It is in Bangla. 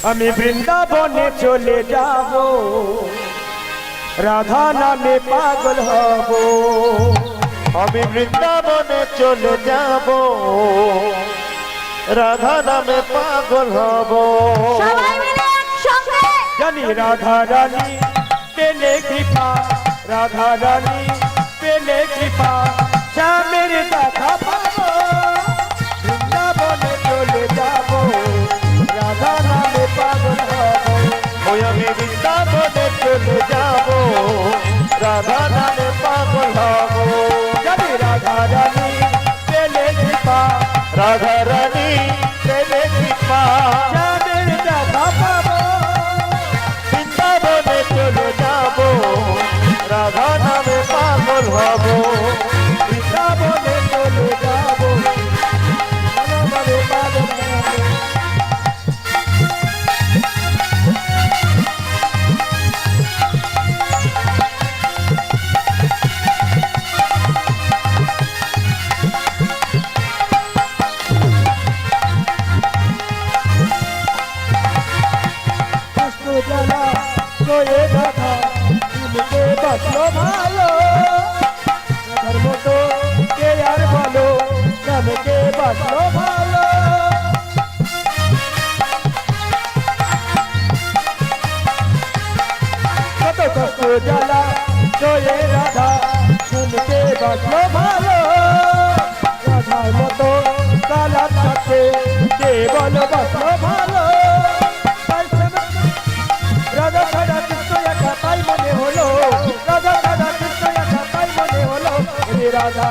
আমি বৃন্দাবনে চলে যাব, রাধা নামে পাগল হব। আমি বৃন্দাবনে চলে যাব, রাধা নামে পাগল হব। জানি রাধা রানী পেলে কৃপা, রাধা রানী পেলে কৃপা, শ্যামের দেখা পাবো। বৃন্দাবনে চলে যাব, রাধা নামে পাগল হব। ওই আমি বৃন্দাবনে চলে যাব, রাধা নামে পাগল হব। জানি রাধা রানী পেলে কৃপা, রাধা রানী পেলে কৃপা, শ্যামের দেখা পাবো। বৃন্দাবনে চলে যাব, রাধা নামে পাগল হব। বৃন্দাবনে চলে যাব, রাধা নামে পাগল হব। জ্বালা তোয়ে রাধা তুলকে বাঁচলো ভালো, রাধার মতো কে আর বলো, রামকে বাঁচলো ভালো। কত কষ্ট জ্বালা তোয়ে রাধা তুলকে বাঁচলো ভালো, রাধার মতো কালার সাথে কে বলো বাঁচলো ভালো। রাধা ছাড়া কৃষ্ণ একা তাই মনে হলো, রাধা ছাড়া কৃষ্ণ একা তাই মনে হলো। রাধা